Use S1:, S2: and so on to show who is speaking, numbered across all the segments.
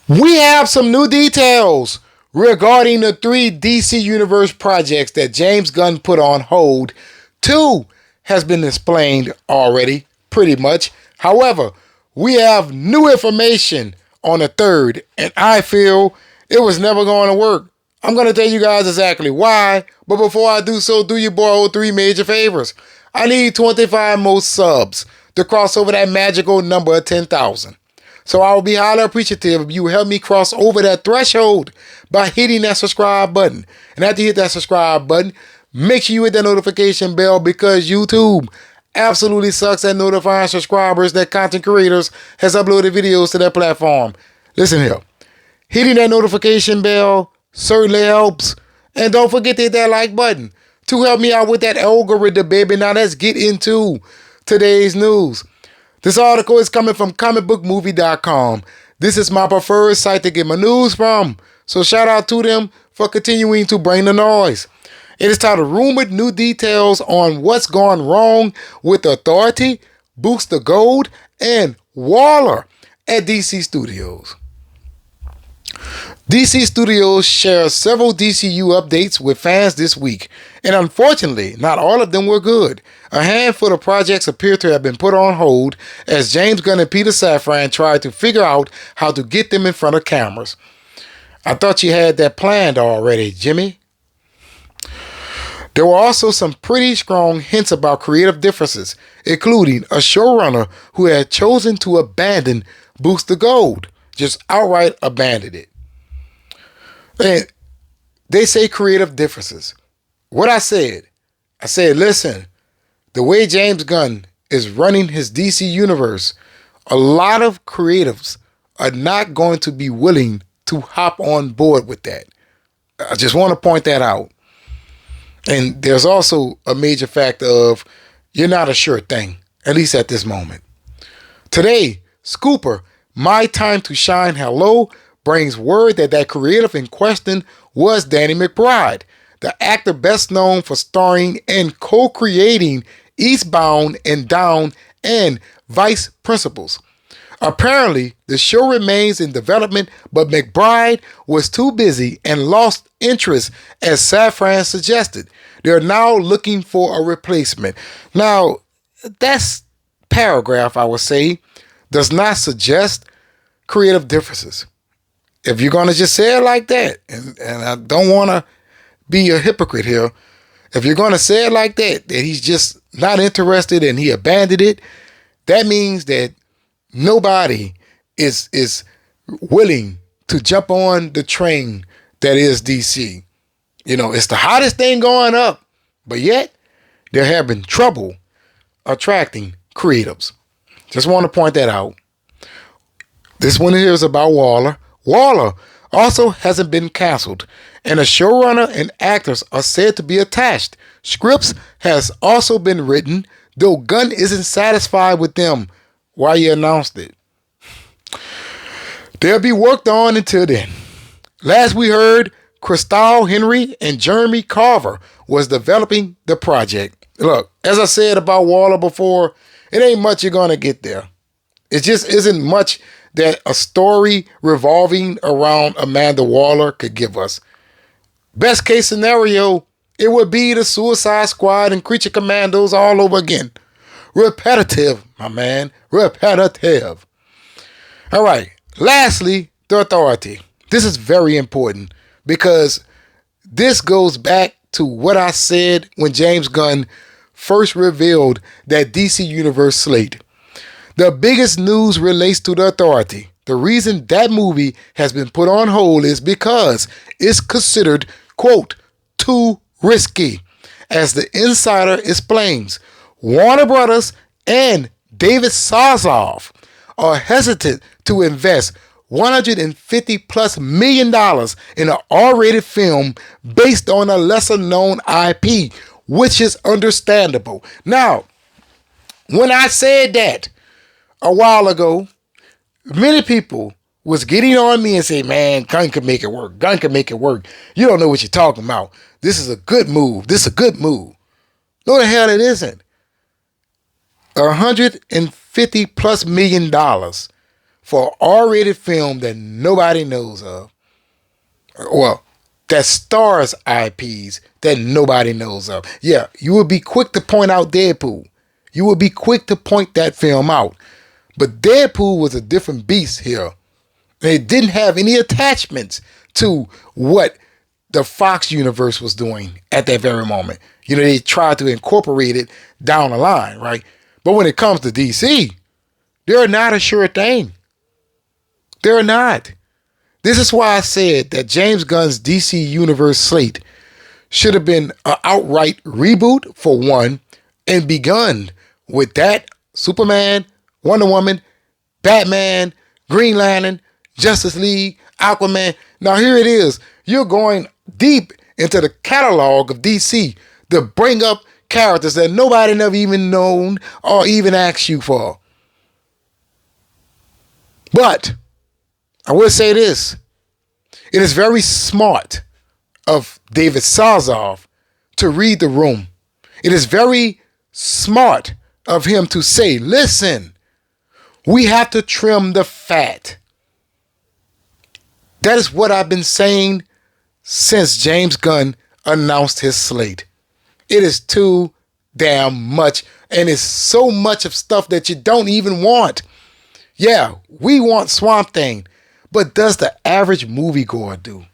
S1: We have some new details regarding the 3 DC Universe projects that James Gunn put on hold. 2 has been explained already, pretty much. However, we have new information on the 3rd, and I feel it was never going to work. I'm going to tell you guys exactly why, but before I do so, do your boy 3 major favors. I need 25 more subs to cross over that magical number of 10,000. So I will be highly appreciative if you help me cross over that threshold by hitting that subscribe button. And after you hit that subscribe button, make sure you hit that notification bell because YouTube absolutely sucks at notifying subscribers that content creators has uploaded videos to their platform. Listen here. Hitting that notification bell certainly helps. And don't forget to hit that like button to help me out with that algorithm, baby. Now let's get into today's news. This article is coming from comicbookmovie.com. This is my preferred site to get my news from. So shout out to them for continuing to bring the noise. It is titled Rumored New Details on What's Gone Wrong with Authority, Booster Gold, and Waller at DC Studios. DC Studios shares several DCU updates with fans this week, and unfortunately, not all of them were good. A handful of projects appear to have been put on hold as James Gunn and Peter Safran tried to figure out how to get them in front of cameras. I thought you had that planned already, Jimmy. There were also some pretty strong hints about creative differences, including a showrunner who had chosen to abandon Booster Gold, just outright abandoned it. And they say creative differences. What I said, listen, the way James Gunn is running his DC universe, a lot of creatives are not going to be willing to hop on board with that. I just want to point that out. And there's also a major factor of you're not a sure thing, at least at this moment. Today, Scooper, My Time to Shine Hello, brings word that creative in question was Danny McBride, the actor best known for starring and co-creating Eastbound and Down and Vice Principals. Apparently, the show remains in development, but McBride was too busy and lost interest, as Safran suggested. They're now looking for a replacement. Now, that paragraph, I would say, does not suggest creative differences. If you're going to just say it like that, and I don't want to be a hypocrite here, if you're going to say it like that he's just not interested and he abandoned it, that means that nobody is willing to jump on the train that is DC. You know, it's the hottest thing going up, but yet they're having trouble attracting creatives. Just want to point that out. This one here is about Waller. Waller also hasn't been canceled, and a showrunner and actors are said to be attached. Scripts has also been written, though Gunn isn't satisfied with them. Why he announced it. They'll be worked on until then. Last we heard, Crystal Henry and Jeremy Carver was developing the project. Look, as I said about Waller before, it ain't much you're going to get there. It just isn't much that a story revolving around Amanda Waller could give us. Best case scenario, it would be the Suicide Squad and Creature Commandos all over again. Repetitive, my man. Repetitive. All right. Lastly, the Authority. This is very important because this goes back to what I said when James Gunn first revealed that DC Universe slate. The biggest news relates to the Authority. The reason that movie has been put on hold is because it's considered, quote, too risky. As the insider explains, Warner Brothers and David Zaslav are hesitant to invest $150 plus million in an R-rated film based on a lesser known IP, which is understandable. Now, when I said that a while ago, many people was getting on me and say, man, Gunn can make it work. Gunn can make it work. You don't know what you're talking about. This is a good move. This is a good move. No, the hell it isn't. $150 plus million for an R-rated film that nobody knows of. Well, that stars IPs that nobody knows of. Yeah, you would be quick to point out Deadpool. You would be quick to point that film out. But Deadpool was a different beast here. It didn't have any attachments to what the Fox universe was doing at that very moment. They tried to incorporate it down the line, right? But when it comes to DC, they're not a sure thing. They're not. This is why I said that James Gunn's DC Universe slate should have been an outright reboot for one, and begun with that Superman, Wonder Woman, Batman, Green Lantern, Justice League, Aquaman. Now here it is. You're going deep into the catalog of DC to bring up characters that nobody never even known or even asked you for. But I will say this. It is very smart of David Zaslav to read the room. It is very smart of him to say, listen, we have to trim the fat. That is what I've been saying since James Gunn announced his slate. It is too damn much, and it's so much of stuff that you don't even want. Yeah, we want Swamp Thing, but does the average moviegoer do?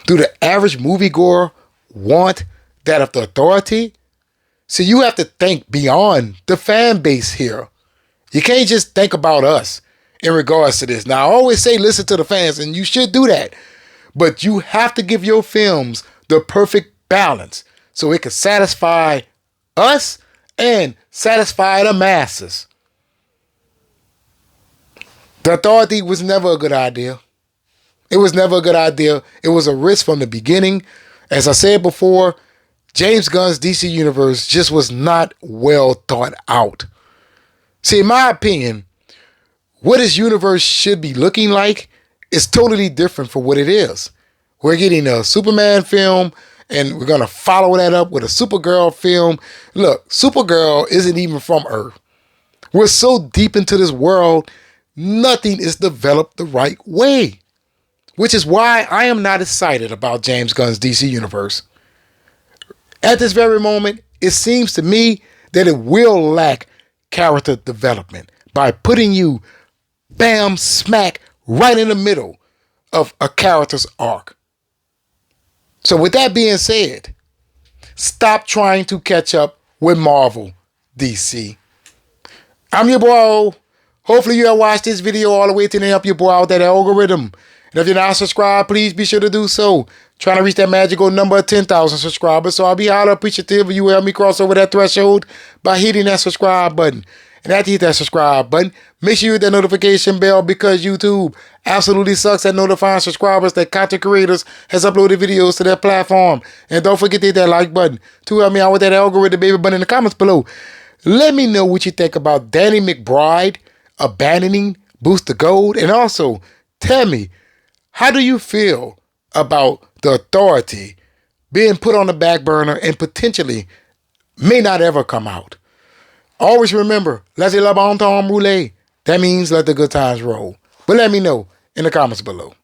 S1: Do the average moviegoer want that of the authority? So you have to think beyond the fan base here. You can't just think about us in regards to this. Now, I always say listen to the fans, and you should do that. But you have to give your films the perfect balance so it can satisfy us and satisfy the masses. The authority was never a good idea. It was never a good idea. It was a risk from the beginning. As I said before, James Gunn's DC Universe just was not well thought out. See, in my opinion, what his universe should be looking like is totally different from what it is. We're getting a Superman film, and we're going to follow that up with a Supergirl film. Look, Supergirl isn't even from Earth. We're so deep into this world, nothing is developed the right way. Which is why I am not excited about James Gunn's DC Universe. At this very moment, it seems to me that it will lack character development by putting you bam smack right in the middle of a character's arc. So with that being said, stop trying to catch up with Marvel, DC. I'm your boy. Hopefully you have watched this video all the way to the end, help your boy out that algorithm. And if you're not subscribed, please be sure to do so. Trying to reach that magical number of 10,000 subscribers. So I'll be highly appreciative if you will help me cross over that threshold by hitting that subscribe button. And after you hit that subscribe button, make sure you hit that notification bell, because YouTube absolutely sucks at notifying subscribers that content creators has uploaded videos to their platform. And don't forget to hit that like button to help me out with that algorithm baby button in the comments below. Let me know what you think about Danny McBride abandoning Booster Gold. And also, tell me, how do you feel about the authority being put on the back burner and potentially may not ever come out? Always remember, laissez le bon temps rouler. That means let the good times roll. But let me know in the comments below.